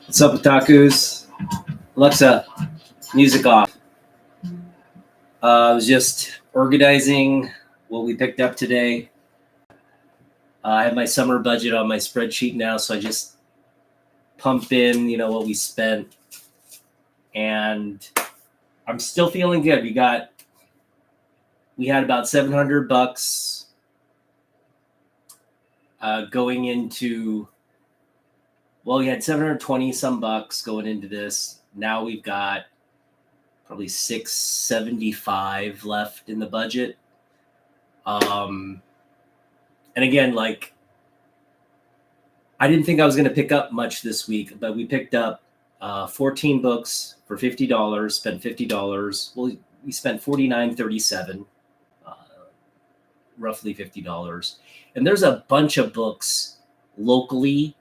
What's up, otakus? Alexa, music off. I was just organizing what we picked up today. I have my summer budget on my spreadsheet now, so I just pump in, what we spent, and I'm still feeling good. We had about $700 going into. Well, we had 720 some bucks going into this. Now we've got probably 675 left in the budget. And again, I didn't think I was going to pick up much this week, but we picked up 14 books for $50, spent $50. Well, we spent $49.37, roughly $50. And there's a bunch of books locally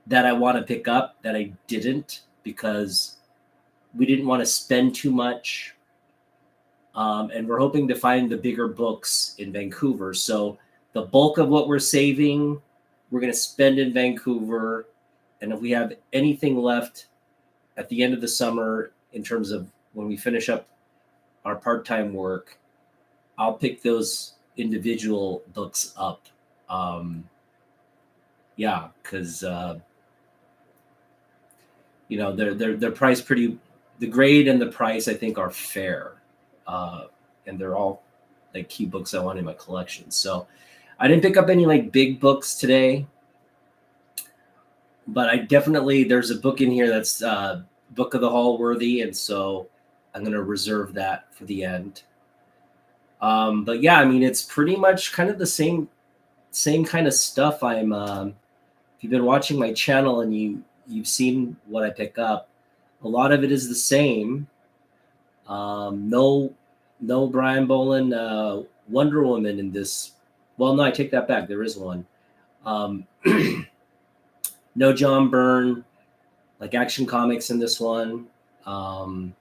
that I want to pick up that I didn't because we didn't want to spend too much. And we're hoping to find the bigger books in Vancouver. So the bulk of what we're saving, we're going to spend in Vancouver. And if we have anything left at the end of the summer, in terms of when we finish up our part-time work, I'll pick those individual books up. Because they're priced pretty. The grade and the price, I think, are fair, and they're all like key books I want in my collection. So I didn't pick up any big books today, but I definitely, there's a book in here that's Book of the Hall worthy, and so I'm going to reserve that for the end. But yeah, I mean, it's pretty much kind of the same kind of stuff. If you've been watching my channel and you've seen what I pick up, a lot of it is the same. No Brian Boland Wonder Woman in this. Well, no, I take that back. There is one. No John Byrne, Action Comics in this one. But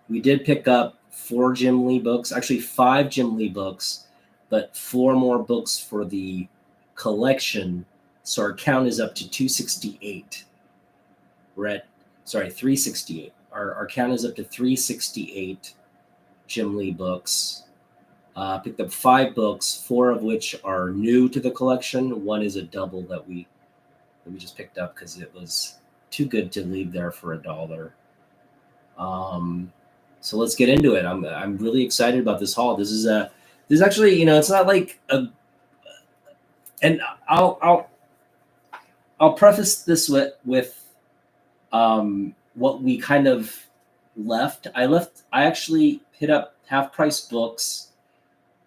we did pick up 4 Jim Lee books, actually 5 Jim Lee books, but 4 more books for the collection. So our count is up to 268. We're at, 368. Our count is up to 368 Jim Lee books. Picked up 5 books, 4 of which are new to the collection. One is a double that we just picked up because it was too good to leave there for $1. So let's get into it. I'm really excited about this haul. This is actually, it's not like a, and I'll preface this with what we kind of left. I actually hit up half price books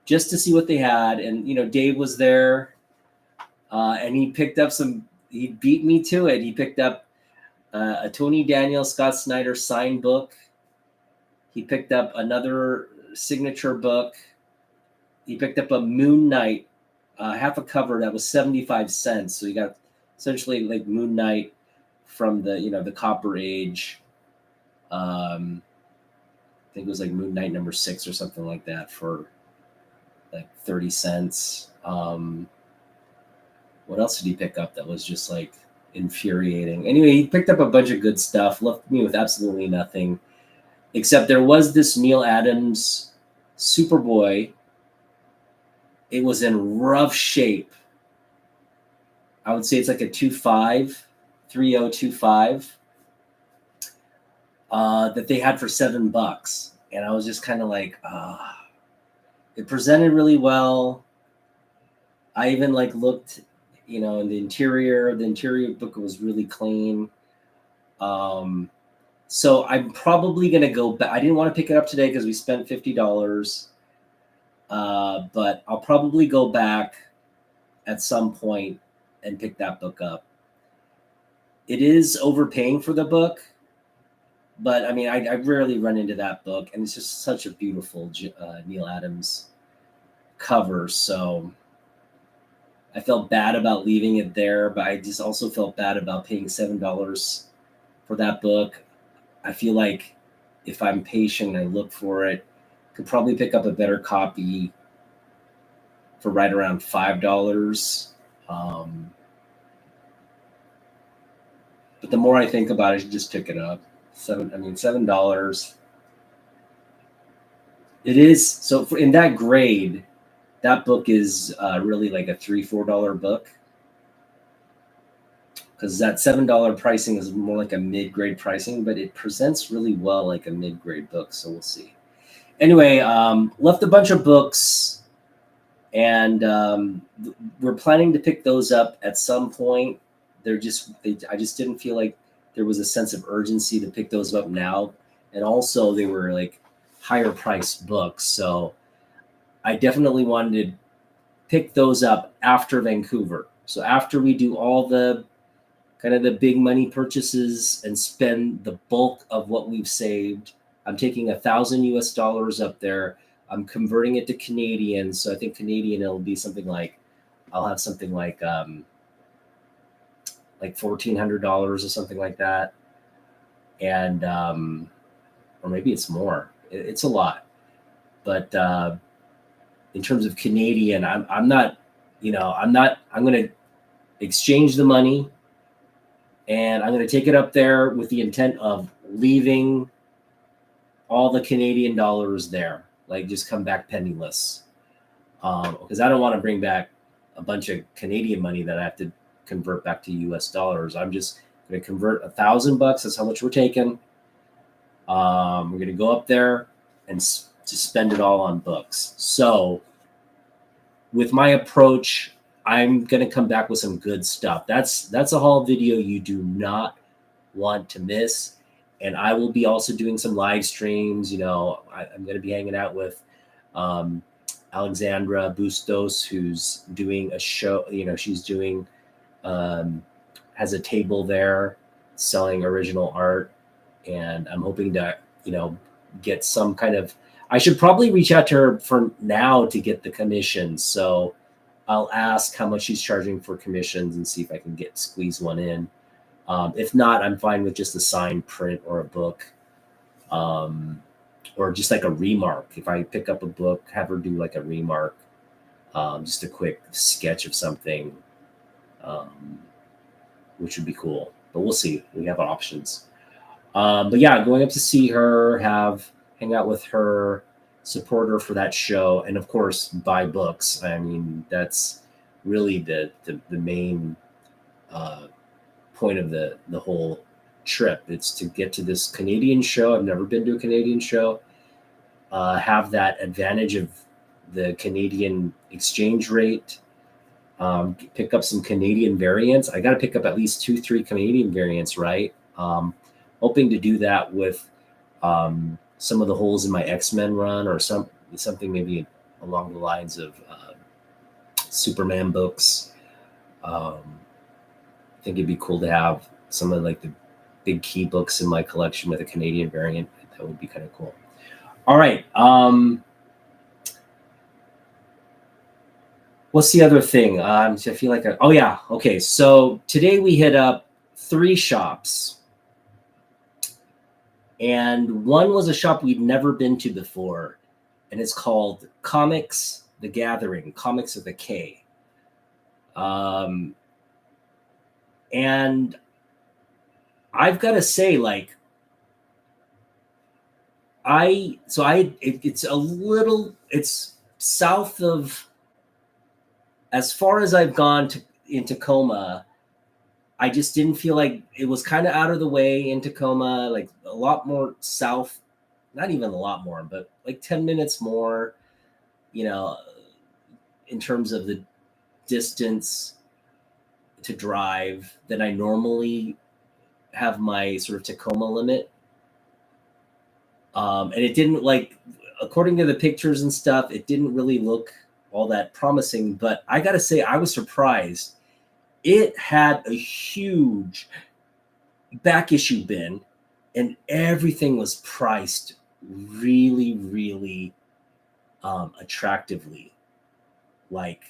just to see what they had. And, Dave was there and he picked up he beat me to it. He picked up a Tony Daniel, Scott Snyder signed book. He picked up another signature book. He picked up a Moon Knight, half a cover that was 75 cents. So you got essentially Moon Knight from the Copper Age. I think it was Moon Knight number 6 or something like that for 30 cents. What else did he pick up that was just infuriating? Anyway, he picked up a bunch of good stuff, left me with absolutely nothing, except there was this Neil Adams Superboy. It was in rough shape. I would say it's a 3025 that they had for $7. And I was just kind of it presented really well. I even looked, in the interior. The interior book was really clean. So I'm probably going to go back. I didn't want to pick it up today because we spent $50. But I'll probably go back at some point and pick that book up. It is overpaying for the book, but I mean, I rarely run into that book, and it's just such a beautiful Neil Adams cover. So I felt bad about leaving it there, but I just also felt bad about paying $7 for that book. I feel like if I'm patient and I look for it, could probably pick up a better copy for right around $5. But the more I think about it, I should just pick it up. $7. It is so in that grade. That book is really like a $3-4 book, because that $7 pricing is more like a mid-grade pricing, but it presents really well like a mid-grade book. So we'll see. Anyway, left a bunch of books, and we're planning to pick those up at some point. I just didn't feel like there was a sense of urgency to pick those up now, and also they were like higher priced books, so I definitely wanted to pick those up after Vancouver. So after we do all the kind of the big money purchases and spend the bulk of what we've saved, I'm taking $1,000 up there. I'm converting it to Canadian. So I think Canadian, it'll be something like, I'll have something like $1,400 or something like that. And, or maybe it's more, it's a lot, but, in terms of Canadian, I'm not, I'm going to exchange the money, and I'm going to take it up there with the intent of leaving all the Canadian dollars there, like just come back penniless. Because I don't want to bring back a bunch of Canadian money that I have to convert back to US dollars. I'm just going to convert $1,000. That's how much we're taking. We're going to go up there and to spend it all on books. So with my approach, I'm going to come back with some good stuff. That's a haul video you do not want to miss. And I will be also doing some live streams. I'm going to be hanging out with Alexandra Bustos, who's doing a show. She's doing, has a table there selling original art. And I'm hoping to, get some kind of, I should probably reach out to her for now to get the commissions. So I'll ask how much she's charging for commissions and see if I can squeeze one in. If not, I'm fine with just a signed print or a book, or just like a remark. If I pick up a book, have her do like a remark, just a quick sketch of something, which would be cool. But we'll see. We have options. But yeah, going up to see her, hang out with her, support her for that show, and of course buy books. I mean, that's really the main point of the whole trip. It's to get to this Canadian show. I've never been to a Canadian show. Have that advantage of the Canadian exchange rate. Pick up some Canadian variants. I got to pick up at least 2-3 Canadian variants, right? Hoping to do that with some of the holes in my X-Men run, or something maybe along the lines of Superman books. I think it'd be cool to have some of like the big key books in my collection with a Canadian variant. That would be kind of cool. All right. What's the other thing? I feel like, oh yeah. Okay. So today we hit up 3 shops. And one was a shop we'd never been to before, and it's called Comics The Gathering, Comics with a K. And I've got to say, like, it's south of, as far as I've gone in Tacoma, I just didn't feel like it was kind of out of the way in Tacoma, like a lot more south, not even a lot more, but like 10 minutes more, in terms of the distance to drive than I normally have my sort of Tacoma limit. And it didn't, like, according to the pictures and stuff, it didn't really look all that promising, but I got to say, I was surprised. It had a huge back issue bin, and everything was priced really, really attractively. Like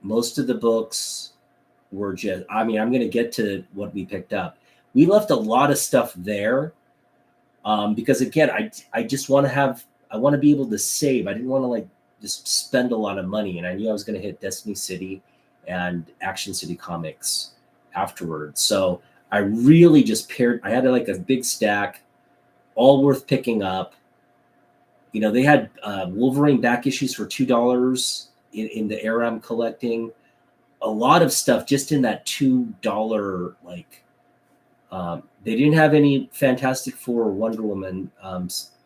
most of the books were just, I'm going to get to what we picked up. We left a lot of stuff there because, again, I just want to be able to save. I didn't want to like just spend a lot of money, and I knew I was going to hit Destiny City and Action City Comics afterwards. So I really just I had like a big stack, all worth picking up. You know, they had Wolverine back issues for $2 in the era I'm collecting. A lot of stuff just in that $2 like. They didn't have any Fantastic Four or Wonder Woman,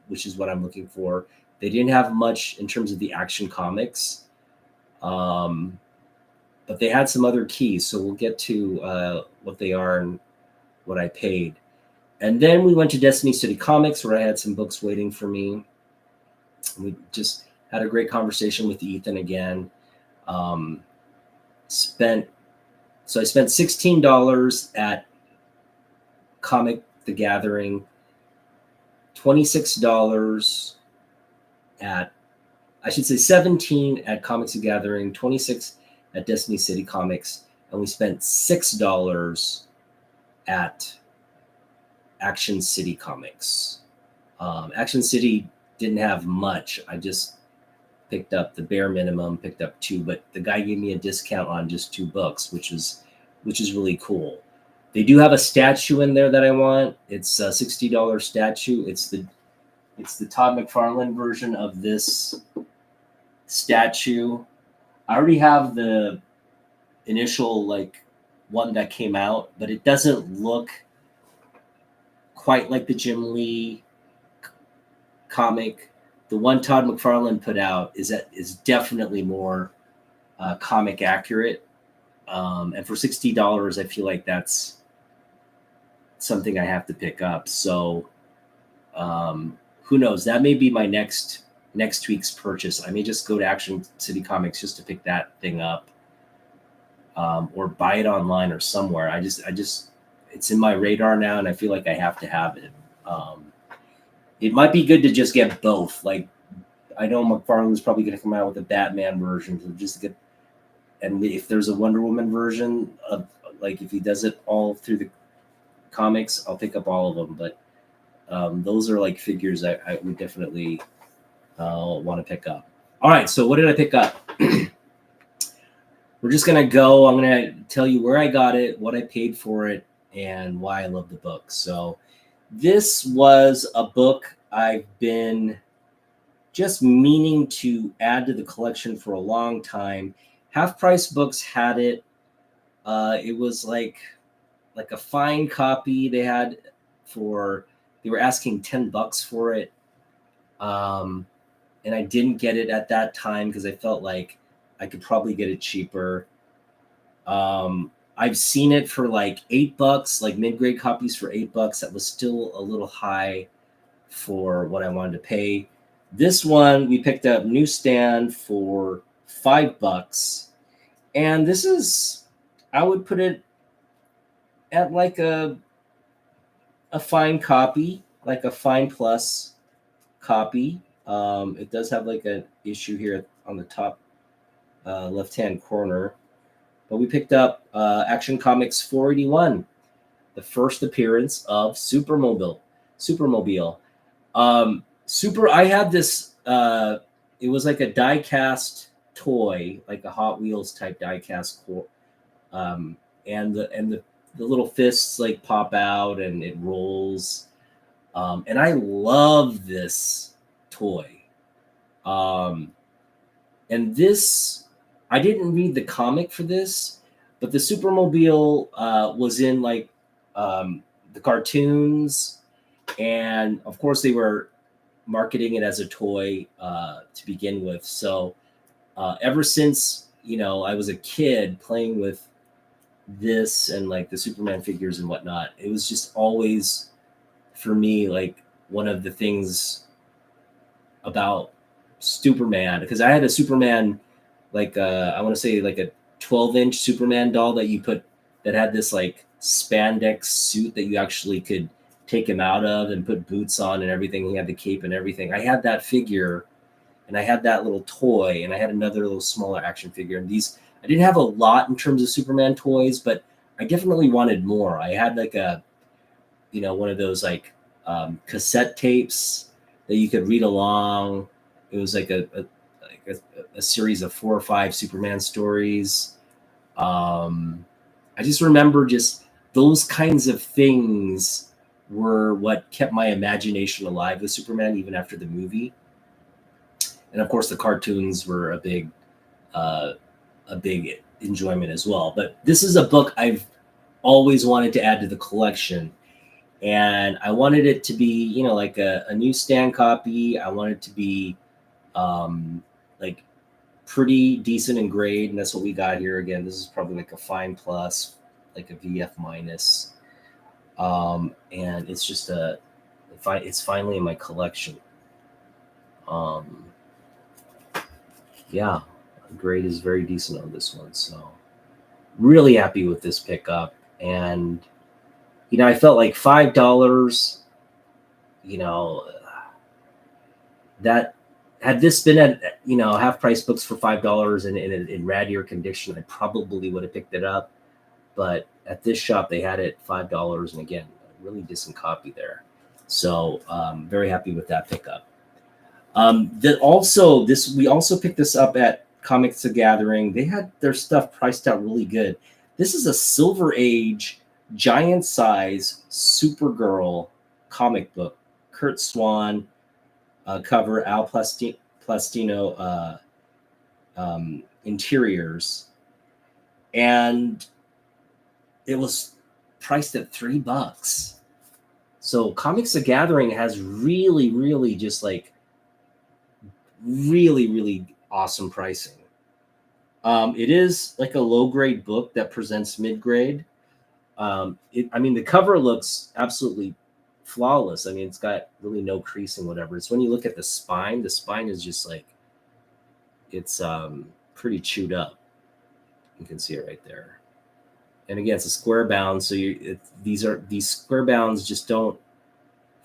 which is what I'm looking for. They didn't have much in terms of the Action Comics, but they had some other keys. So we'll get to what they are and what I paid. And then we went to Destiny City Comics, where I had some books waiting for me. We just had a great conversation with Ethan again. I spent $16 at Comic the Gathering, $26 at, I should say 17 at Comics the Gathering, 26 at Destiny City Comics, and we spent $6 at Action City Comics. Action City didn't have much. I just picked up the bare minimum, picked up 2, but the guy gave me a discount on just 2 books, which is really cool. They do have a statue in there that I want. It's a $60 statue. It's the Todd McFarlane version of this statue. I already have the initial like one that came out, but it doesn't look quite like the Jim Lee comic. The one Todd McFarlane put out is definitely more comic accurate. And for $60, I feel like that's something I have to pick up. So who knows? That may be my next week's purchase. I may just go to Action City Comics just to pick that thing up, or buy it online or somewhere. I just it's in my radar now, and I feel like I have to have it. It might be good to just get both. Like, I know McFarlane's probably going to come out with a Batman version, so just get. And if there's a Wonder Woman version of, like, if he does it all through the comics, I'll pick up all of them. But those are like figures I would definitely want to pick up. All right, so what did I pick up? We're just gonna go. I'm gonna tell you where I got it, what I paid for it, and why I love the book. So this was a book I've been just meaning to add to the collection for a long time. Half Price Books had it. It was like a fine copy they had they were asking $10 for it. And I didn't get it at that time because I felt like I could probably get it cheaper. I've seen it for like $8, like mid-grade copies for $8. That was still a little high for what I wanted to pay. This one we picked up newsstand for $5. And this is, I would put it at like a fine copy, like a fine plus copy. It does have like an issue here on the top left-hand corner. But we picked up Action Comics 481, the first appearance of Supermobile. I had this, it was like a die-cast toy, like a Hot Wheels type die-cast and the little fists like pop out and it rolls. And I love this toy. And this, I didn't read the comic for this, but the Supermobile was in like the cartoons, and of course they were marketing it as a toy to begin with. So ever since I was a kid playing with this and like the Superman figures and whatnot, it was just always for me like one of the things about Superman, because I had a Superman, like I want to say like a 12-inch Superman doll that had this like spandex suit that you actually could take him out of and put boots on and everything. He had the cape and everything. I had that figure, and I had that little toy, and I had another little smaller action figure. And I didn't have a lot in terms of Superman toys, but I definitely wanted more. I had like one of those like cassette tapes that you could read along. It was like a series of 4 or 5 Superman stories. I I just remember just those kinds of things were what kept my imagination alive with Superman even after the movie. And of course, the cartoons were uh, a big enjoyment as well. But this is a book I've always wanted to add to the collection, and I wanted it to be, you know, like a newsstand copy. I wanted it to be like pretty decent in grade, and that's what we got here. Again, this is probably like a fine plus, like a VF minus, and it's just it's finally in my collection. Um, yeah, grade is very decent on this one, so really happy with this pickup. And you know, I felt like $5, you know, that had this been at, you know, half price books for $5 in radier condition, I probably would have picked it up. But at this shop, they had it $5, and again, a really decent copy there. So very happy with that pickup. We also picked this up at Comics the Gathering. They had their stuff priced out really good. This is a Silver Age giant size Supergirl comic book. Kurt Swan cover, Al Plastino interiors, and it was priced at $3. So Comics the Gathering has really just like really awesome pricing. It is like a low grade book that presents mid grade. I mean, the cover looks absolutely flawless. I mean, it's got really no creasing, whatever. It's when you look at the spine is just like, it's pretty chewed up. You can see it right there. And again, it's a square bound, so these square bounds just don't,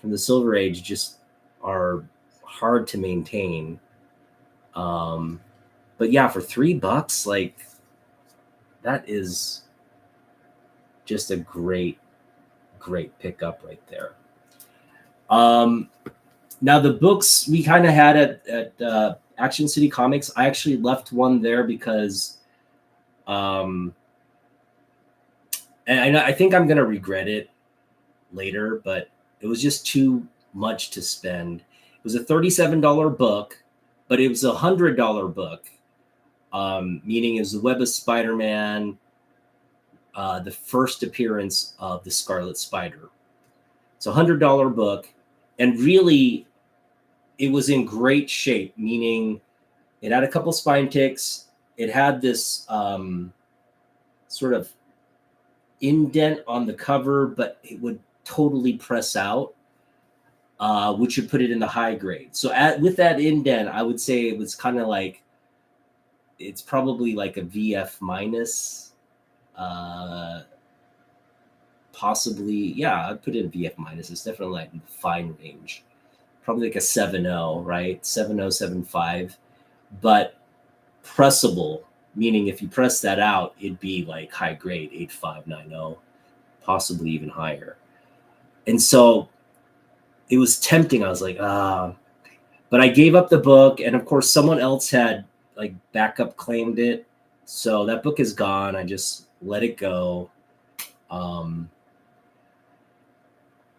from the Silver Age, just are hard to maintain. But yeah, for $3, like, that is just a great pickup right there. Now the books we kind of had at Action City Comics, I actually left one there because and I think I'm gonna regret it later, but it was just too much to spend. It was a $37 book, but it was a $100 book, meaning it was the Web of Spider-Man, the first appearance of the Scarlet Spider. It's a $100 book, and really, it was in great shape, meaning it had a couple spine ticks. It had this sort of indent on the cover, but it would totally press out, which would put it in the high grade. So with that indent, I would say it was kind of like, it's probably like a VF minus, possibly. Yeah, I'd put it in VF minus. It's definitely like in the fine range, probably like a 7.0, right? 7.0, 7.5, but pressable, meaning if you press that out, it'd be like high grade, 8.5, 9.0, possibly even higher. And so it was tempting. I was like, but I gave up the book, and of course someone else had like backup claimed it, so that book is gone. I just let it go.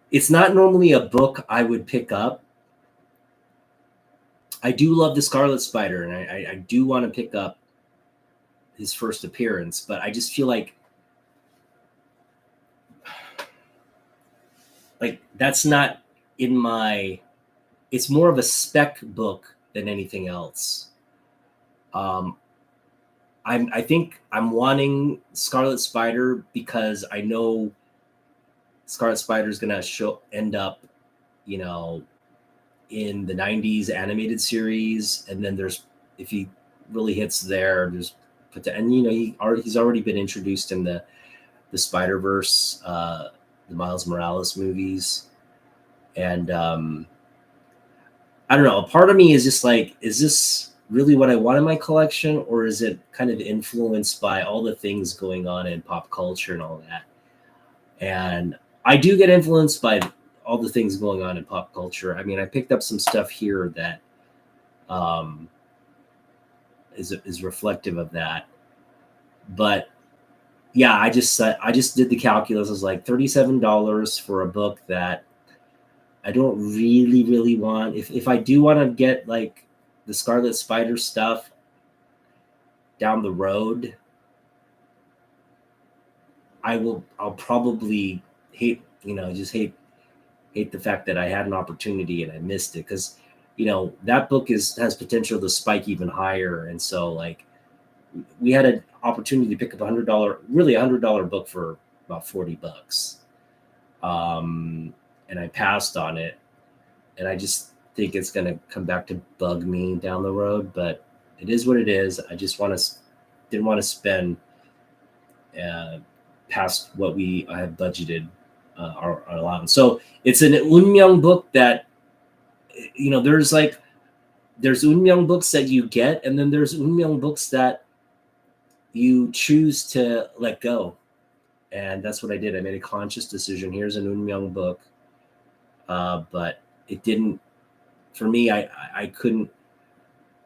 It's not normally a book I would pick up. I do love the Scarlet Spider, and I do want to pick up his first appearance, but I just feel like that's not in my, it's more of a spec book than anything else. I think I'm wanting Scarlet Spider because I know Scarlet Spider is gonna end up, you know, in the 90s animated series, and then if he really hits there's, and you know, he's already been introduced in the Spider-Verse, the Miles Morales movies, and I don't know. A part of me is just like, is this really what I want in my collection, or is it kind of influenced by all the things going on in pop culture and all that? And I do get influenced by all the things going on in pop culture. I mean, I picked up some stuff here that is reflective of that. But yeah, I just did the calculus. It was like $37 for a book that I don't really want. If I do want to get like the Scarlet Spider stuff down the road, I'll probably just hate the fact that I had an opportunity and I missed it, because that book has potential to spike even higher. And so like we had an opportunity to pick up $100 book for about $40. And I passed on it, and I just think it's going to come back to bug me down the road, but it is what it is. I just didn't want to spend past what I had budgeted our allowance. So it's an Unmyeong book that, there's Unmyeong books that you get, and then there's Unmyeong books that you choose to let go. And that's what I did. I made a conscious decision. Here's an Unmyeong book. But it didn't, for me, I couldn't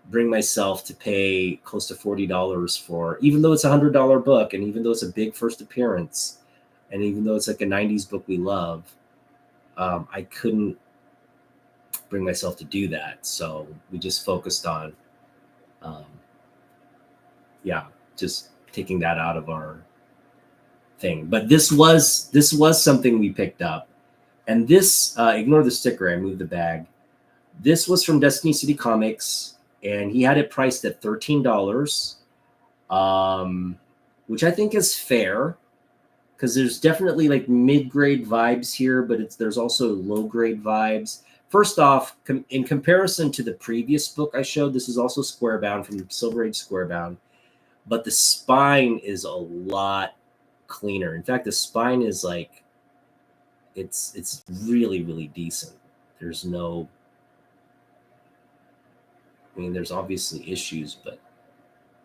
bring myself to pay close to $40 for, even though it's $100 book, and even though it's a big first appearance, and even though it's like a 90s book we love, I couldn't bring myself to do that. So we just focused on, just taking that out of our thing. But this was something we picked up. And this, ignore the sticker, I moved the bag. This was from Destiny City Comics, and he had it priced at $13, which I think is fair, because there's definitely like mid-grade vibes here, but there's also low-grade vibes. First off, in comparison to the previous book I showed, this is also square-bound from Silver Age Square-bound, but the spine is a lot cleaner. In fact, the spine is like, it's really decent. There's obviously issues, but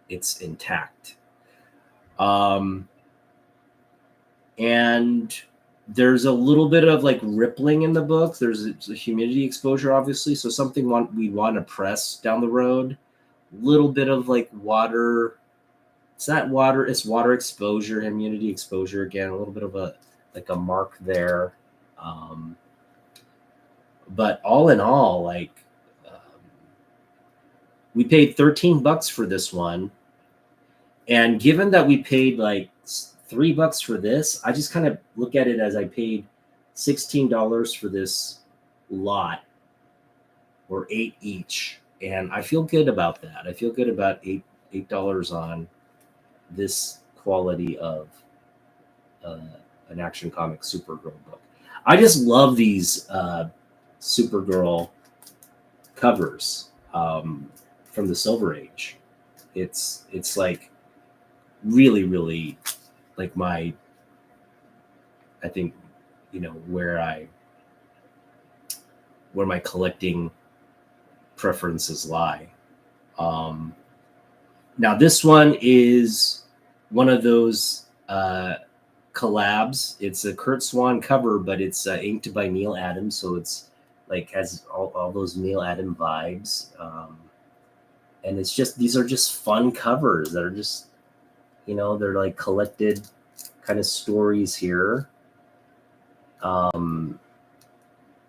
it's intact. And there's a little bit of like rippling in the book. There's a humidity exposure, obviously, so something we want to press down the road. Little bit of like water. It's not water, it's water exposure, humidity exposure again. A little bit of a mark there. But all in all, like, we paid $13 for this one. And given that we paid like $3 for this, I just kind of look at it as I paid $16 for this lot, or $8 each. And I feel good about that. I feel good about $8 on this quality of an Action Comics Supergirl book. I just love these Supergirl covers from the Silver Age. It's like really like I think where my collecting preferences lie. Now this one is one of those collabs. It's a Kurt Swan cover, but it's inked by Neil Adams, so it's like has all those Neil Adams vibes. And it's just, these are just fun covers that are just, they're like collected kind of stories here. And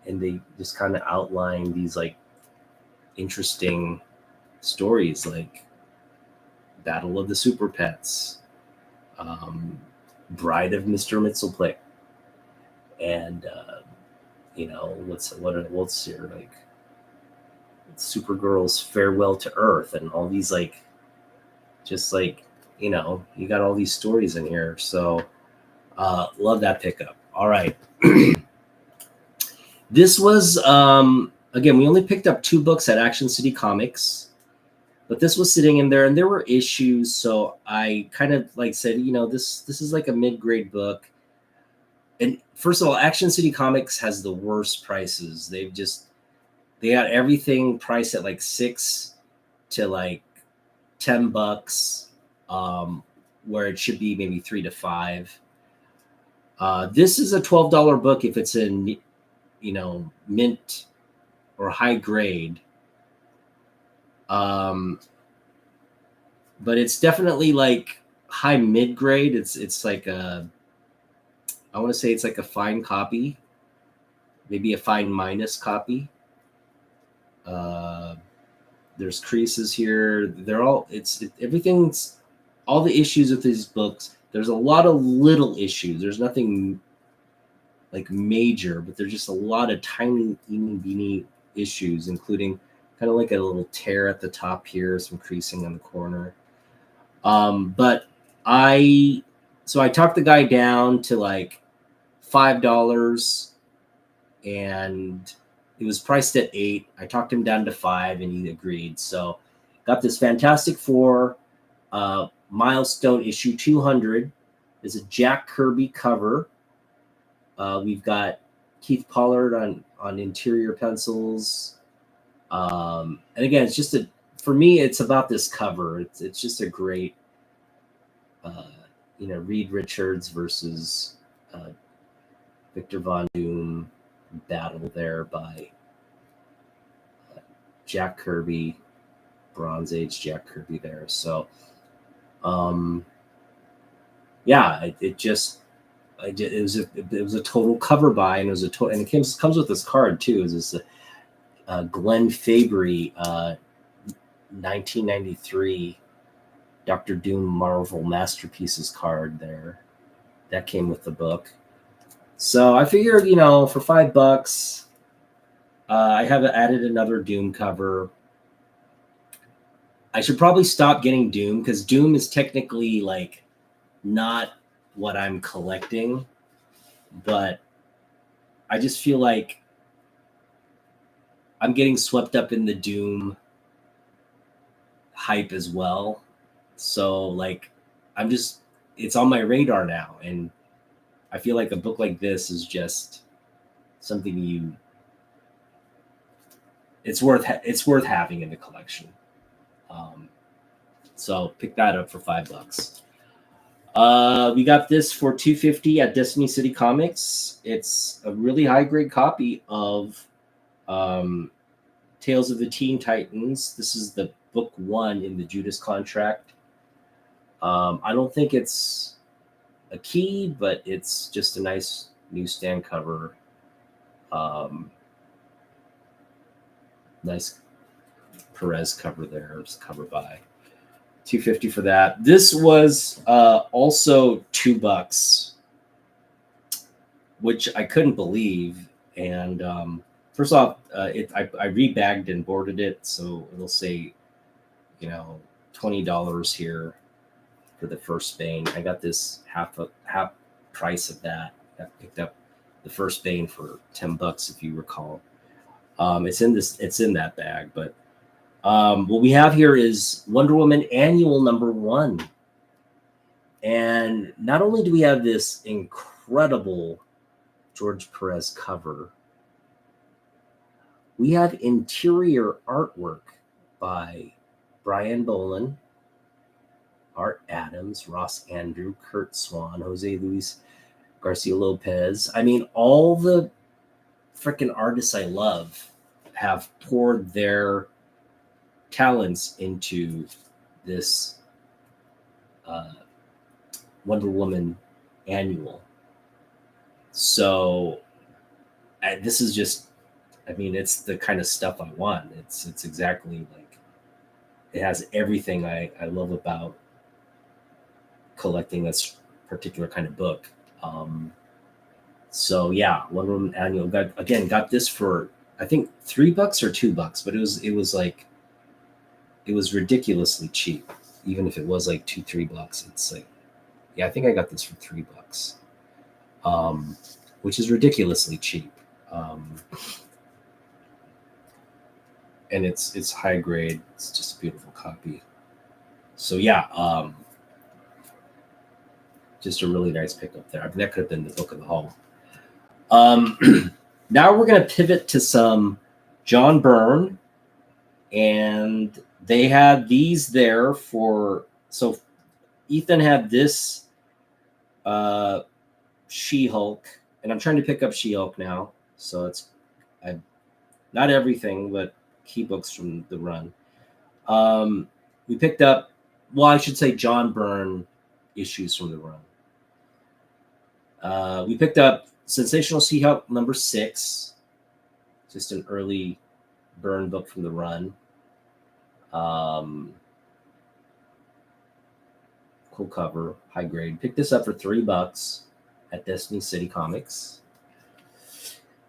they just kind of outline these like interesting stories, like Battle of the Super Pets, Bride of Mr. Mxyzptlk, and what's here, like Supergirl's Farewell to Earth, and all these like, just like, you got all these stories in here. So love that pickup. All right. This was again, we only picked up 2 books at Action City Comics, but this was sitting in there and there were issues, so I kind of like said, this is like a mid-grade book. And first of all, Action City Comics has the worst prices. They got everything priced at like $6 to like $10, where it should be maybe $3 to $5. This is a $12 book if it's in, mint or high grade. But it's definitely like high mid grade. It's like a, I want to say it's like a fine copy, maybe a fine minus copy. There's creases here. They're all everything's all the issues with these books. There's a lot of little issues. There's nothing like major, but there's just a lot of tiny, teeny, beeny issues, including kind of like a little tear at the top here, some creasing on the corner. But I talked the guy down to like $5, and it was priced at $8. I talked him down to $5, and he agreed. So got this Fantastic Four milestone issue 200. It's a Jack Kirby cover. We've got Keith Pollard on interior pencils. And again, it's just for me, it's about this cover. It's just a great, Reed Richards versus Victor Von Doom battle there by Jack Kirby, Bronze Age Jack Kirby there. So, it was a total cover buy, and it comes with this card too. Is this Glenn Fabry 1993 Dr. Doom Marvel Masterpieces card there that came with the book. So I figured, for $5, I have added another Doom cover. I should probably stop getting Doom, because Doom is technically like not what I'm collecting, but I just feel like I'm getting swept up in the Doom hype as well. So like, it's on my radar now, and I feel like a book like this is just something it's worth having in the collection. So pick that up for $5. We got this for $2.50 at Destiny City Comics. It's a really high grade copy of Tales of the Teen Titans. This is the book 1 in the Judas Contract. I don't think it's a key, but it's just a nice newsstand cover. Nice Perez cover there. It's cover by $2.50 for that. This was also $2, which I couldn't believe. And first off, I rebagged and boarded it, so it'll say, $20 here for the first Bane. I got this half price of that. I picked up the first Bane for $10, if you recall. It's in that bag, but what we have here is Wonder Woman Annual #1. And not only do we have this incredible George Perez cover, we have interior artwork by Brian Boland, Art Adams, Ross Andrew, Kurt Swan, Jose Luis Garcia Lopez. I mean, all the freaking artists I love have poured their talents into this Wonder Woman Annual. So this is just, it's the kind of stuff I want. It's exactly like, it has everything I love about collecting this particular kind of book. So yeah, Wonder Woman Annual. Got this for, I think, $3 or $2, but it was ridiculously cheap. Even if it was like $2-3, it's like, yeah, I think I got this for $3, which is ridiculously cheap. And it's high grade. It's just a beautiful copy. So yeah, just a really nice pickup there. That could have been the book of the haul. Now we're going to pivot to some John Byrne, and they had these there so Ethan had this She-Hulk, and I'm trying to pick up She-Hulk now, so it's not everything, but key books from the run. We picked up, well, I should say John Byrne issues from the run. We picked up Sensational She-Hulk number 6, just an early Byrne book from the run. Cool cover, high grade. Picked this up for $3 at Destiny City Comics.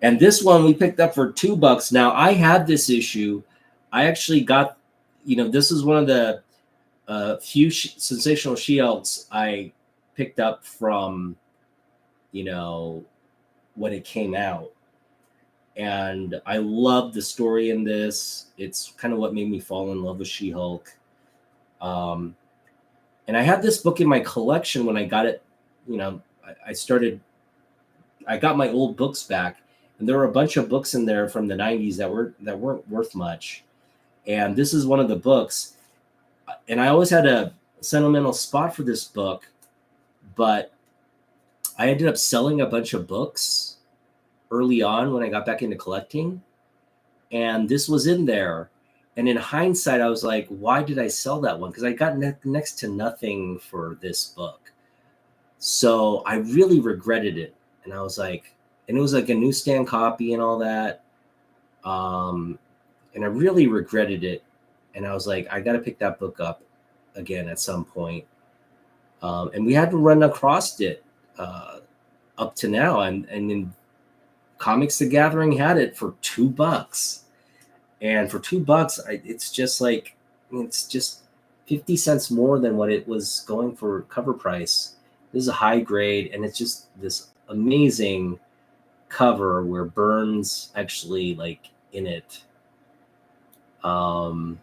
And this one we picked up for $2. Now, I had this issue. I actually got, this is one of the few Sensational She-Hulks I picked up from, when it came out. And I love the story in this. It's kind of what made me fall in love with She-Hulk. And I had this book in my collection when I got it. I got my old books back, and there were a bunch of books in there from the 90s that weren't worth much. And this is one of the books. And I always had a sentimental spot for this book, but I ended up selling a bunch of books early on when I got back into collecting, and this was in there. And in hindsight, I was like, why did I sell that one? Because I got next to nothing for this book. So I really regretted it. And I was like, and it was like a newsstand copy and all that. And I really regretted it. And I was like, I got to pick that book up again at some point. And we had to run across it up to now. And in Comics the Gathering had it for $2. And for $2, it's just 50 cents more than what it was going for cover price. This is a high grade, and it's just this amazing cover where Byrne's actually in it. And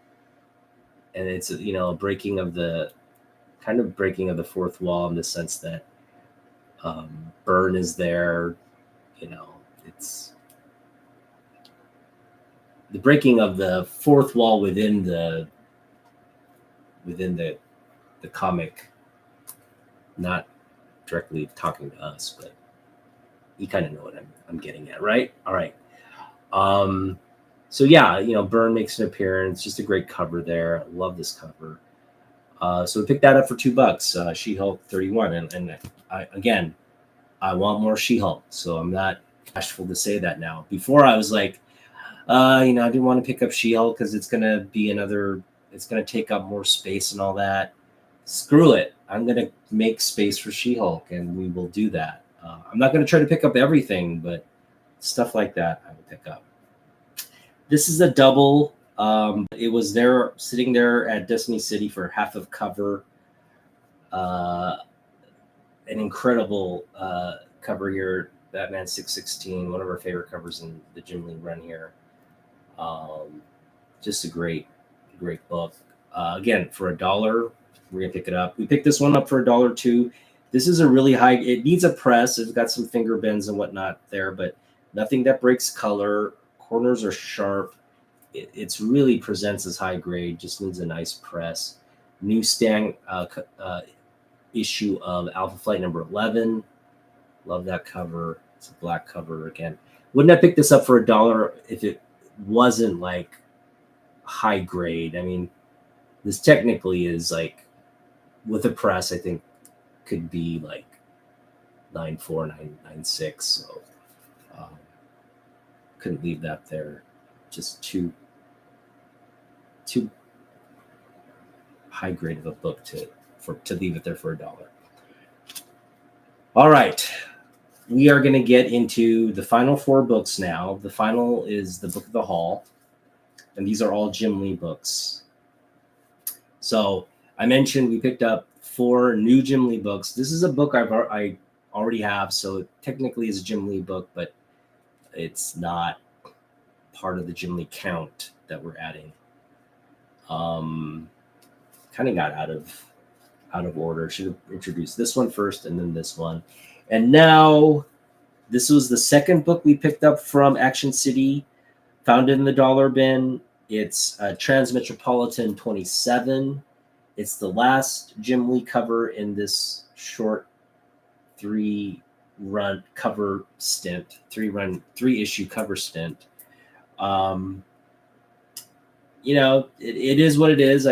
it's a breaking of the fourth wall in the sense that Byrne is there. It's the breaking of the fourth wall within the comic, not directly talking to us, but you kind of know what I'm getting at, right? All right. So yeah, Byrne makes an appearance. Just a great cover there. I love this cover. So we picked that up for $2. She-Hulk 31, and I want more She-Hulk, so I'm not bashful to say that now. Before I was like, I didn't want to pick up She-Hulk because it's gonna take up more space and all that. Screw it. I'm gonna make space for She-Hulk, and we will do that. I'm not gonna try to pick up everything, but stuff like that I will pick up. This is a double. It was there, sitting there at Destiny City for half of cover. An incredible cover here. Batman 616, one of our favorite covers in the Jim Lee run here. Just a great book. Again, for $1, we're gonna pick it up. We picked this one up for $1 too. This is a really high. It needs a press. It's got some finger bends and whatnot there, but nothing that breaks color. Corners are sharp. It's really presents as high grade. Just needs a nice press. Newsstand issue of Alpha Flight number 11. Love that cover. It's a black cover again. Wouldn't I pick this up for $1 if it wasn't high grade? I mean, this technically is with a press, I think could be 9.4, 9.96. So couldn't leave that there. Just too high grade of a book to leave it there for $1. All right. We are going to get into the final 4 books now. The final is the Book of the Hall, and these are all Jim Lee books. So I mentioned we picked up 4 new Jim Lee books. This is a book I already have, so it technically is a Jim Lee book, but it's not part of the Jim Lee count that we're adding. Kind of got out of order. Should have introduced this one first and then this one. And now, this was the second book we picked up from Action City, found it in the dollar bin. It's Transmetropolitan 27. It's the last Jim Lee cover in this short 3-issue cover stint. It is what it is.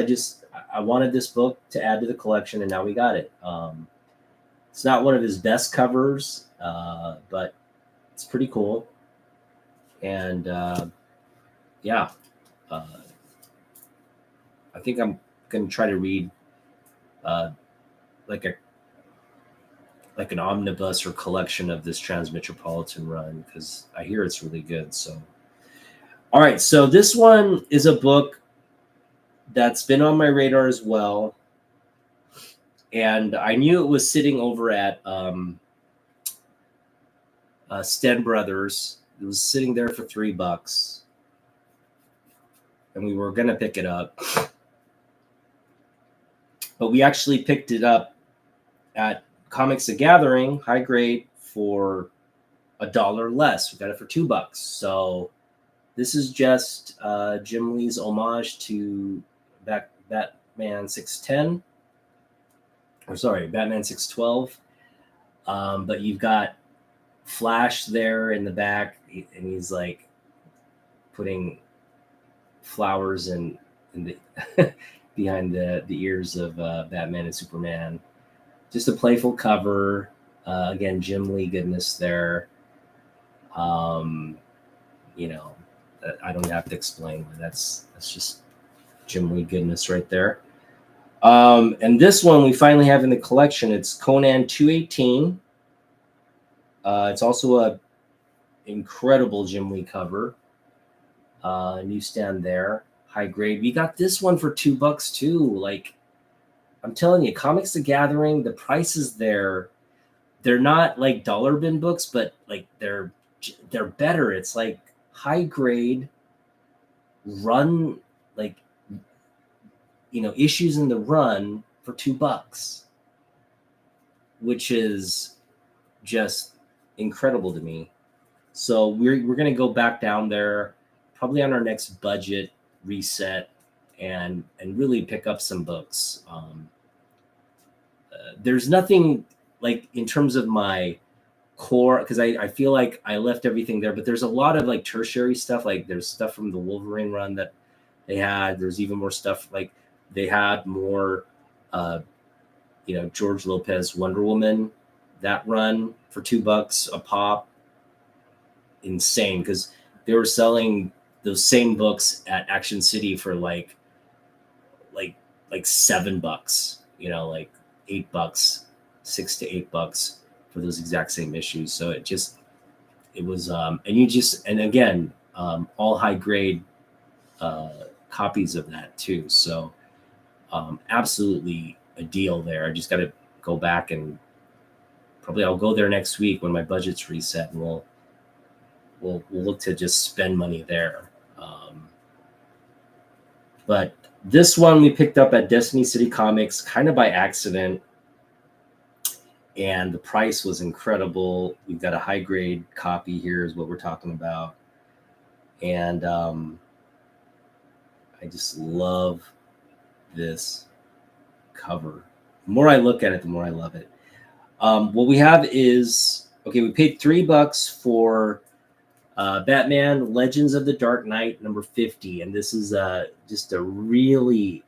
I wanted this book to add to the collection, and now we got it. It's not one of his best covers, but it's pretty cool. And yeah, uh, I think I'm gonna try to read uh, like an omnibus or collection of this Transmetropolitan run because I hear it's really good. So, all right, so this one is a book that's been on my radar as well, and I knew it was sitting over at Sten Brothers. It was sitting there for $3, and we were gonna pick it up, but we actually picked it up at Comics the Gathering, high grade, for $1 less. We got it for $2. So this is just Jim Lee's homage to Batman 610, or sorry, Batman 612. But you've got Flash there in the back, and he's like putting flowers in the behind the ears of Batman and Superman. Just a playful cover. Again, Jim Lee goodness there. You know, I don't have to explain why that's just Jim Lee goodness right there. And this one we finally have in the collection. It's Conan 218. It's also a incredible Jim Lee cover. Newsstand there, high grade. We got this one for $2 too. Like, I'm telling you, Comics the Gathering, the prices there, they're not like dollar bin books, but like they're better. It's like high grade run, like, you know, issues in the run for $2, which is just incredible to me. So we're gonna go back down there probably on our next budget reset and really pick up some books. There's nothing like in terms of my core, because I feel like I left everything there, but there's a lot of like tertiary stuff. Like there's stuff from the Wolverine run that they had. There's even more stuff, like they had more George Lopez Wonder Woman, that run for $2 a pop. Insane, because they were selling those same books at Action City for like $7, like $8, $6 to $8 for those exact same issues. So it was and again, all high grade copies of that too. So absolutely a deal there. I just got to go back, and probably I'll go there next week when my budget's reset, and we'll look to just spend money there. But this one we picked up at Destiny City Comics kind of by accident, and the price was incredible. We've got a high grade copy here is what we're talking about. And I just love this cover. The more I look at it, the more I love it. What we have is, okay, we paid $3 for Batman Legends of the Dark Knight number 50, and this is just a really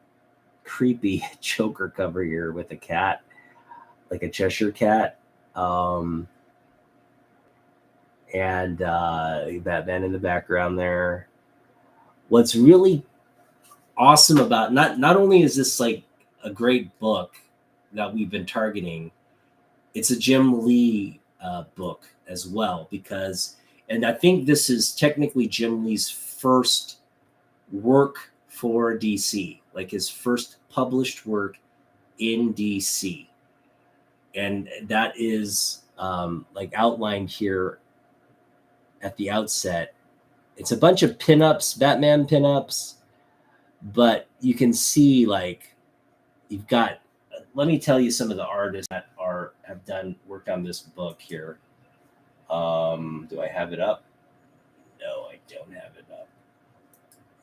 creepy Joker cover here with a cat, like a Cheshire cat, and Batman in the background there. What's really awesome about not only is this like a great book that we've been targeting, it's a Jim Lee book as well, because, and I think this is technically Jim Lee's first work for DC, like his first published work in DC. And that is like outlined here at the outset. It's a bunch of pinups, Batman pinups, but you can see like you've got, let me tell you some of the artists that have worked on this book here. Do I have it up? No, I don't have it up.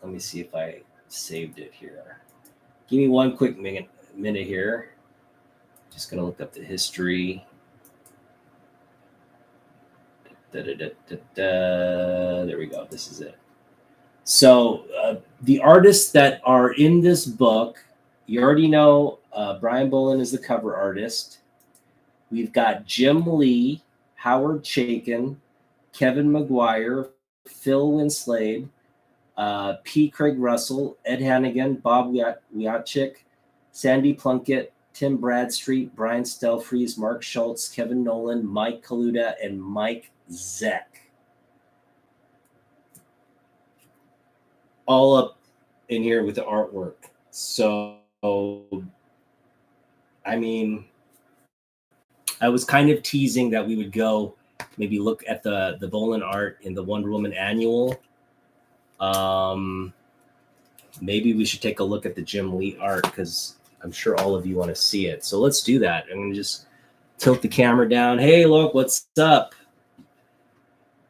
Let me see if I saved it here. Give me one quick minute here. Just gonna look up the history. There we go. This is it. So the artists that are in this book You already know Brian Bolin is the cover artist. We've got Jim Lee, Howard Chaykin, Kevin McGuire, Phil Winslade, P. Craig Russell, Ed Hannigan, Bob Wiatchik, Sandy Plunkett, Tim Bradstreet, Brian Stelfreeze, Mark Schultz, Kevin Nolan, Mike Kaluta, and Mike Zeck. All up in here with the artwork. So, I mean, I was kind of teasing that we would go maybe look at the Bolin art in the Wonder Woman annual. Maybe we should take a look at the Jim Lee art because I'm sure all of you want to see it. So let's do that. I'm going to just tilt the camera down. Hey, look, what's up?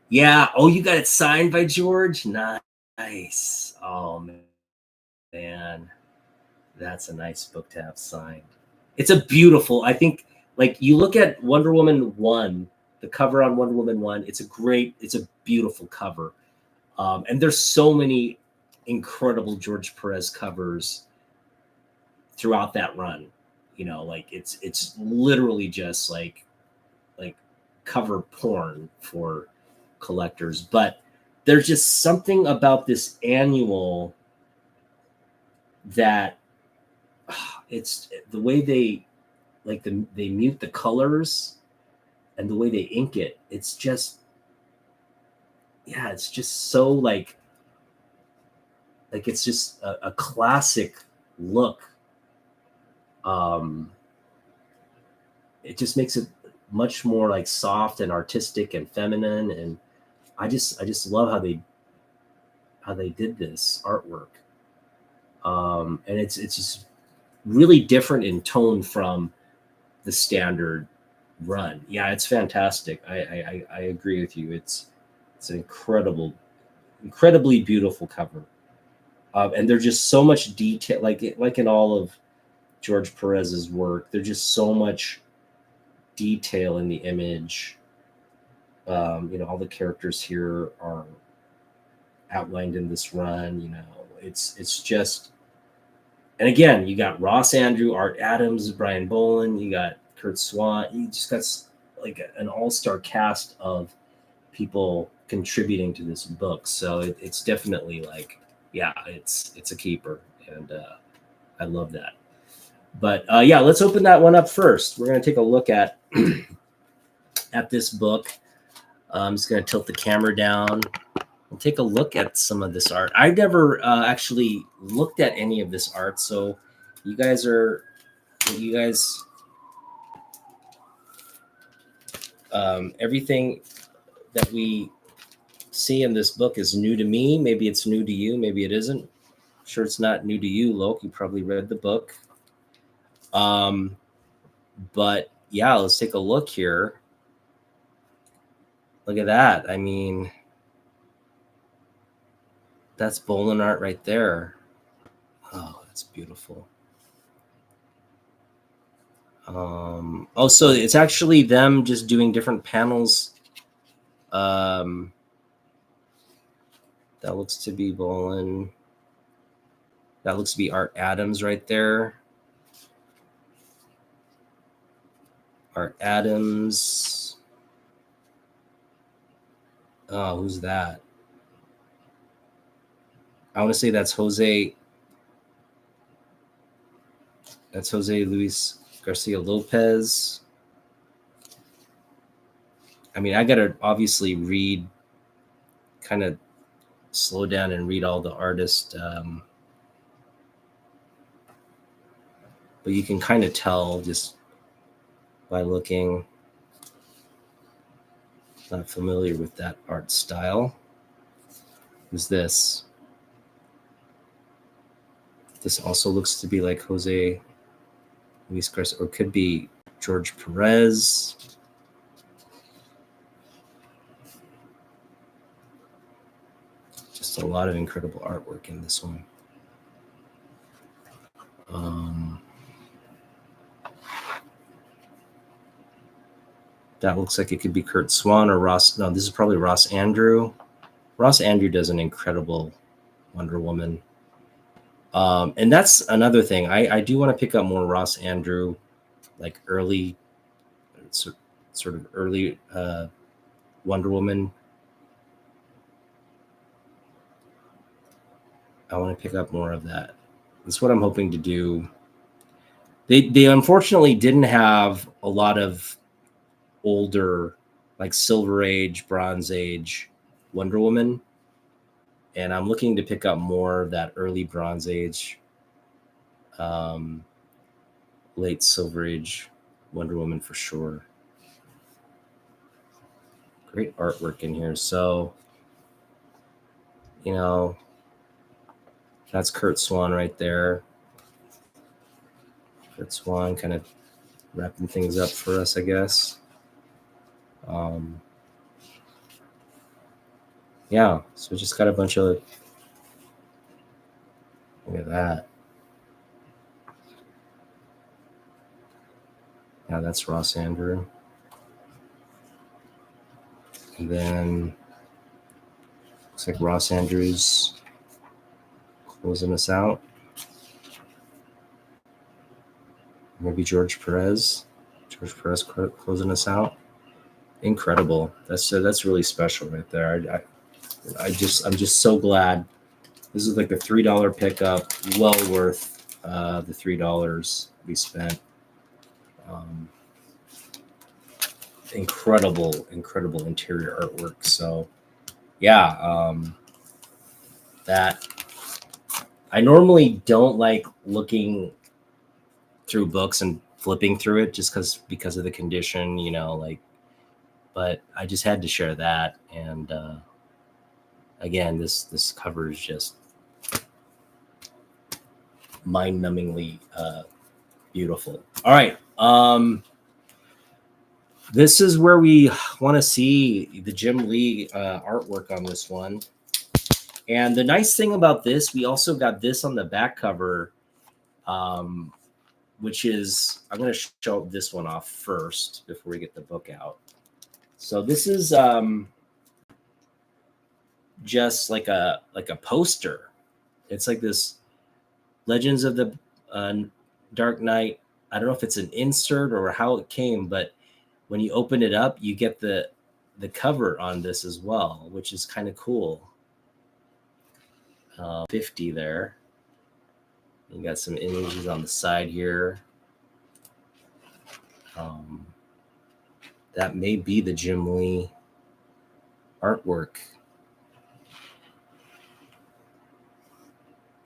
Yeah. Oh, you got it signed by George? Nice. Oh, man. That's a nice book to have signed. It's a beautiful, I think, like you look at Wonder Woman 1, the cover on Wonder Woman 1, it's a beautiful cover. And there's so many incredible George Perez covers throughout that run. You know, like it's literally just like cover porn for collectors. But there's just something about this annual that it's the way they they mute the colors and the way they ink it. It's just, yeah, it's just so like it's just a classic look. It just makes it much more like soft and artistic and feminine, and I just love how they did this artwork. And it's just really different in tone from the standard run. Yeah, it's fantastic. I agree with you. It's an incredibly beautiful cover. And there's just so much detail, like in all of George Perez's work. There's just so much detail in the image. All the characters here are outlined in this run. It's just, and again, you got Ross Andru, Art Adams, Brian Bolin, you got Kurt Swan. You just got like an all-star cast of people contributing to this book. So it's definitely like, yeah, it's a keeper, and I love that. But yeah, let's open that one up first. We're going to take a look at this book. I'm just going to tilt the camera down and take a look at some of this art. I've never actually looked at any of this art, so you guys everything that we see in this book is new to me. Maybe it's new to you. Maybe it isn't. I'm sure it's not new to you, Loke. You probably read the book. But yeah, let's take a look here. Look at that. I mean, that's Bolin art right there. Oh, that's beautiful. So it's actually them just doing different panels. That looks to be Bolin. That looks to be Art Adams right there. Art Adams. Oh, who's that? I want to say that's Jose. That's Jose Luis Garcia Lopez. I mean, I got to obviously read, kind of slow down and read all the artists. But you can kind of tell just by looking. Not familiar with that art style. Who's this? This also looks to be like Jose Luis Garcia, or could be George Perez. Just a lot of incredible artwork in this one. That looks like it could be Kurt Swan or Ross. No, this is probably Ross Andru. Ross Andru does an incredible Wonder Woman. And that's another thing. I do want to pick up more Ross Andrew, like early, sort of early Wonder Woman. I want to pick up more of that. That's what I'm hoping to do. They unfortunately didn't have a lot of older, like Silver Age, Bronze Age Wonder Woman, and I'm looking to pick up more of that early Bronze Age, um, late Silver Age Wonder Woman for sure. Great artwork in here. So, you know, that's Kurt Swan right there. Kurt Swan kind of wrapping things up for us, I guess. Yeah, so just got a bunch of, look at that. Yeah, that's Ross Andrew. And then looks like Ross Andrews closing us out. Maybe George Perez closing us out. Incredible. That's really special right there. I'm just so glad. This is like a $3 pickup, well worth the $3 we spent. Incredible interior artwork. So yeah, that I normally don't like looking through books and flipping through it just because of the condition, like, but I just had to share that. And again, this cover is just mind-numbingly beautiful. All right, this is where we want to see the Jim Lee artwork on this one. And the nice thing about this, we also got this on the back cover, which is, I'm going to show this one off first before we get the book out. So this is just like a poster. It's like this Legends of the Dark Knight. I don't know if it's an insert or how it came, but when you open it up, you get the cover on this as well, which is kind of cool. 50 there. You got some images on the side here. That may be the Jim Lee artwork.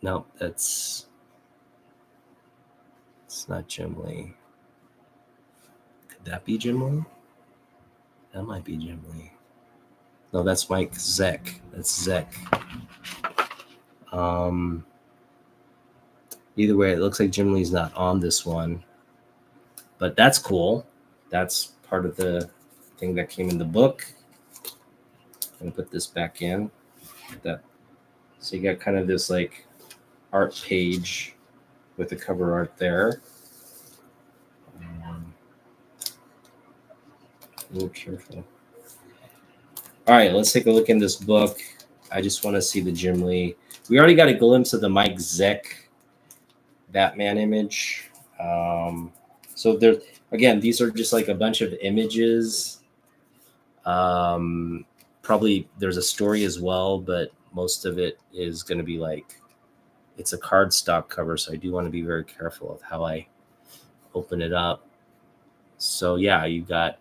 No, it's not Jim Lee. Could that be Jim Lee? That might be Jim Lee. No, that's Mike Zeck. That's Zeck. Either way, it looks like Jim Lee's not on this one, but that's cool. That's part of the thing that came in the book. I'm gonna put this back in. That, so you got kind of this like art page with the cover art there. A little careful. All right, let's take a look in this book. I just want to see the Jim Lee. We already got a glimpse of the Mike Zeck Batman image. So there's, again, these are just like a bunch of images. Probably there's a story as well, but most of it is going to be like, it's a cardstock cover, so I do want to be very careful of how I open it up. So yeah, you got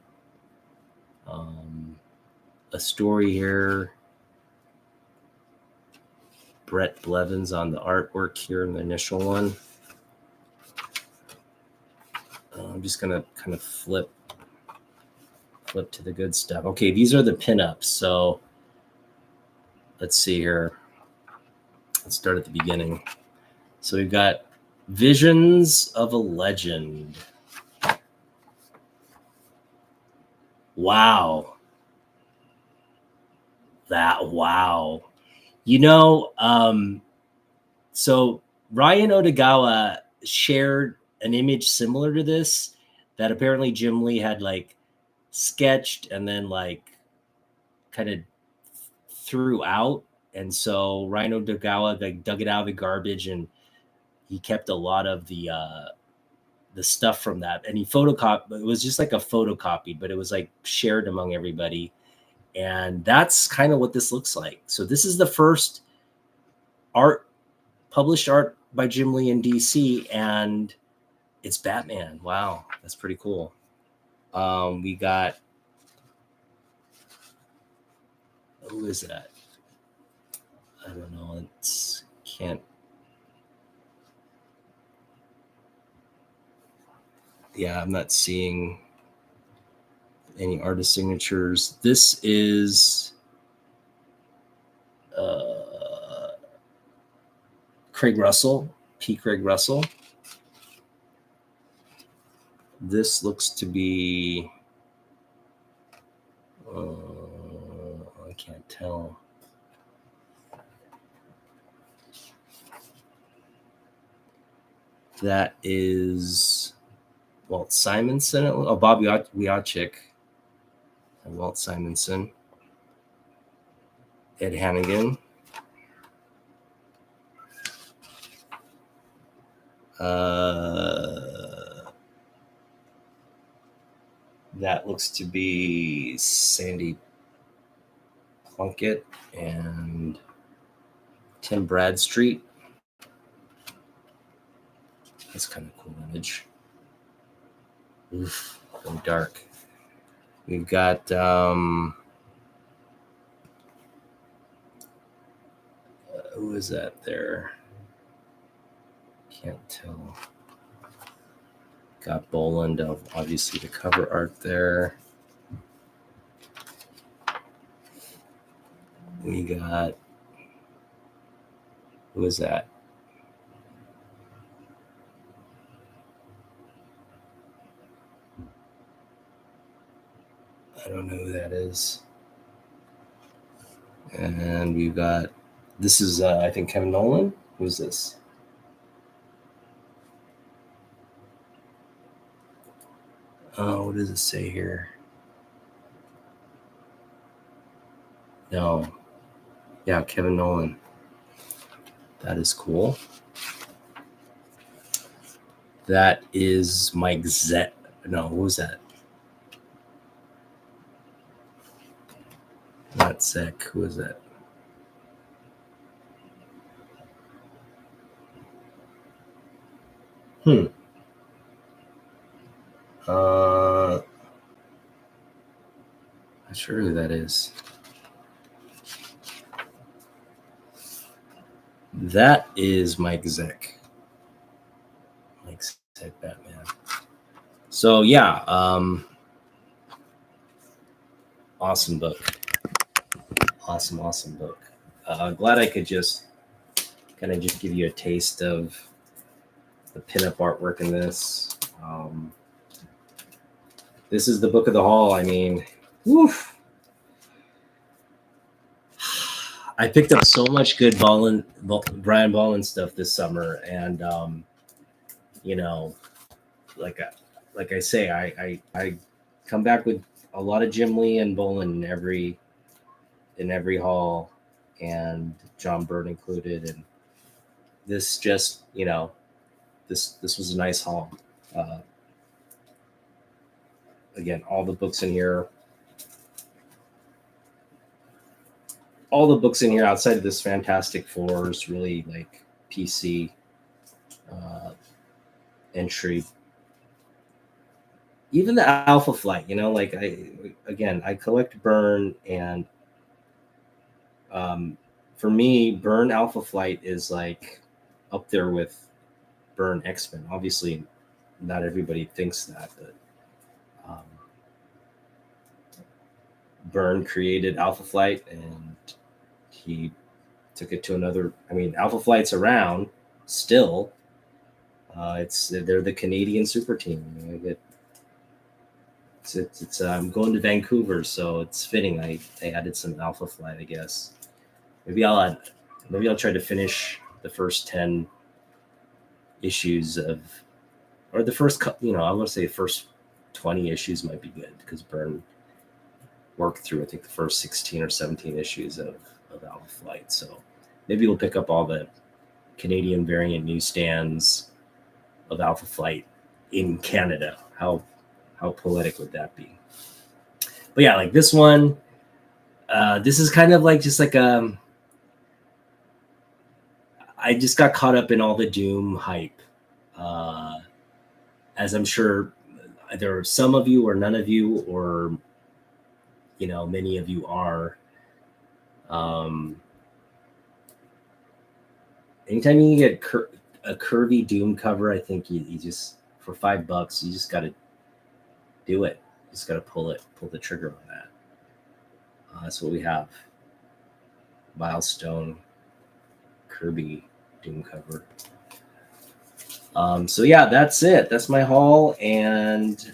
a story here. Brett Blevins on the artwork here in the initial one. I'm just gonna kind of flip to the good stuff. Okay, these are the pinups. So let's see here. Let's start at the beginning. So we've got Visions of a Legend. Wow. Wow. So Ryan Otogawa shared an image similar to this that apparently Jim Lee had like sketched and then like kind of threw out. And so Ryan Otogawa like dug it out of the garbage and he kept a lot of the stuff from that, and he photocopied. It was just like a photocopy, but it was like shared among everybody, and that's kind of what this looks like. So this is the first published art by Jim Lee in DC, and it's Batman. Wow, that's pretty cool. We got, who is that? I don't know. It's can't. Yeah, I'm not seeing any artist signatures. This is Craig Russell, P. Craig Russell. This looks to be, I can't tell. That is Walt Simonson. Oh, Bob Wiacek and Walt Simonson. Ed Hannigan. That looks to be Sandy Plunkett and Tim Bradstreet. That's kind of a cool image. Oof, really dark. We've got who is that there? Can't tell. Got Boland of obviously the cover art there. We got, who is that? I don't know who that is. And we've got, this is I think Kevin Nolan. Who's this? Oh, what does it say here? No. Yeah, Kevin Nolan. That is cool. That is Mike Zet. No, who was that? Not Zek. Who is that? Not sure who that is. That is Mike Zek. Mike Zek, Batman. So yeah, awesome book. Awesome book. Glad I could just kind of just give you a taste of the pinup artwork in this. This is the book of the haul. I mean, woof. I picked up so much good Brian Bolland stuff this summer, and you know, like I say, I come back with a lot of Jim Lee and Bolland in every haul, and John Byrne included, and this just, you know, this was a nice haul. Again, all the books in here. All the books in here outside of this Fantastic Four is really like PC entry. Even the Alpha Flight, you know, like I collect Byrne, and for me, Byrne Alpha Flight is like up there with Byrne X-Men. Obviously, not everybody thinks that, but Byrne created Alpha Flight, and he took it to another. I mean, Alpha Flight's around still. They're the Canadian super team. You know, it's I'm going to Vancouver, so it's fitting. They added some Alpha Flight, I guess. Maybe I'll try to finish the first 10 issues of, or the first, you know, I want to say the first 20 issues might be good, because Byrne worked through, I think, the first 16 or 17 issues of Alpha Flight. So maybe we'll pick up all the Canadian variant newsstands of Alpha Flight in Canada. How poetic would that be? But yeah, like this one, this is kind of like just like I just got caught up in all the Doom hype, as I'm sure either some of you or none of you, or many of you are. Anytime you get a curvy Doom cover, I think you just, for $5, you just got to do it. You just got to pull the trigger on that. That's what we have. Milestone Kirby Doom cover. So yeah, that's it. That's my haul, and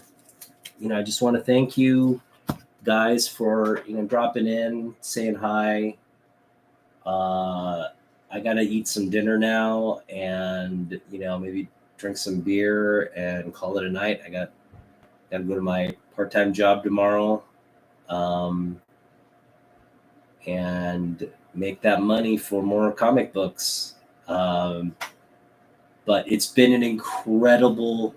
I just want to thank you guys for dropping in, saying hi. I gotta eat some dinner now, and maybe drink some beer and call it a night. I gotta go to my part-time job tomorrow, and make that money for more comic books. But it's been an incredible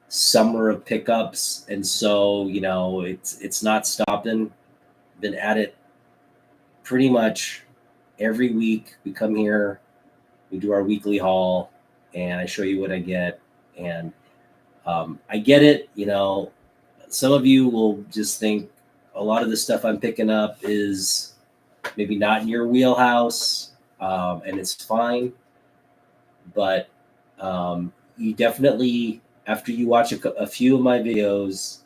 summer of pickups, and so it's not stopping. Been at it pretty much every week. We come here, we do our weekly haul, and I show you what I get. And I get it. Some of you will just think a lot of the stuff I'm picking up is maybe not in your wheelhouse, and it's fine. But you definitely, after you watch a few of my videos,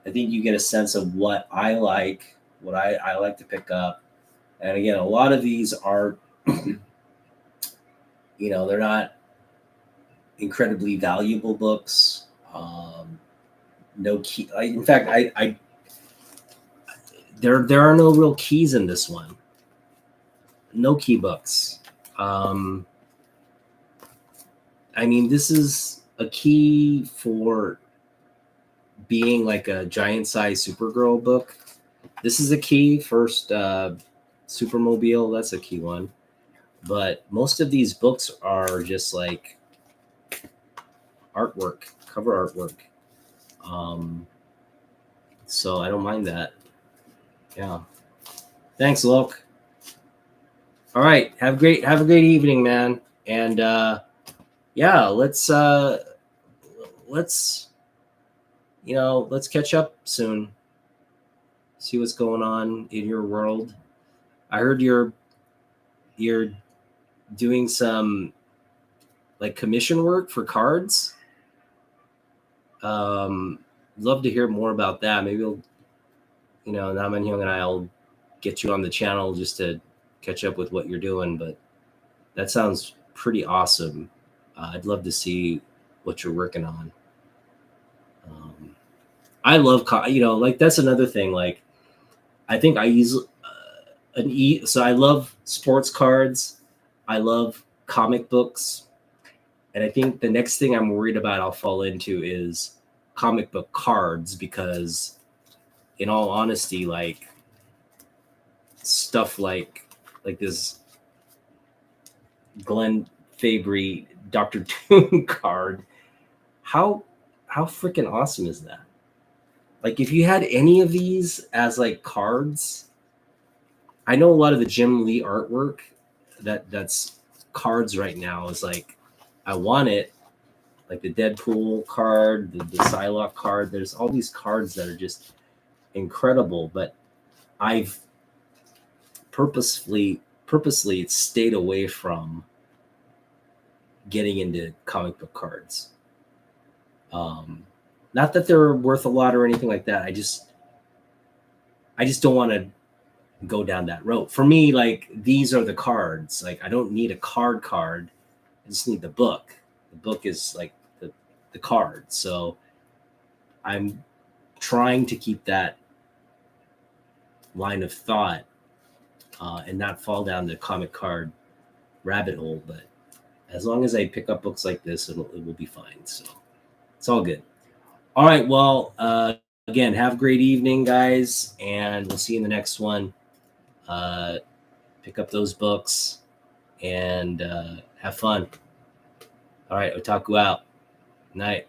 I think you get a sense of what I like, what I like to pick up. And again, a lot of these are, they're not incredibly valuable books. No key. In fact, there are no real keys in this one. No key books. This is a key for being like a giant size Supergirl book. This is a key. First Supermobile, that's a key one. But most of these books are just like artwork, cover artwork. So I don't mind that. Yeah. Thanks, Luke. All right. Have a great evening, man. And yeah, let's catch up soon. See what's going on in your world. I heard you're doing some like commission work for cards. Love to hear more about that. Maybe we'll, Naman Hyung and I'll get you on the channel just to catch up with what you're doing. But that sounds pretty awesome. I'd love to see what you're working on. I love, like that's another thing. Like, I think I use so I love sports cards. I love comic books. And I think the next thing I'm worried about I'll fall into is comic book cards, because in all honesty, like stuff like this Glenn Fabry Dr. Doom card, how freaking awesome is that? Like, if you had any of these as like cards, I know a lot of the Jim Lee artwork that's cards right now is like, I want it. Like the Deadpool card, the Psylocke card. There's all these cards that are just incredible, but I've purposely stayed away from getting into comic book cards. Not that they're worth a lot or anything like that. I just don't want to go down that road. For me, like, these are the cards. Like, I don't need a card. I just need the book. The book is like the card. So I'm trying to keep that line of thought and not fall down the comic card rabbit hole. But as long as I pick up books like this, it will be fine. So it's all good. All right. Well, again, have a great evening, guys, and we'll see you in the next one. Pick up those books, and have fun. All right, otaku out. Night.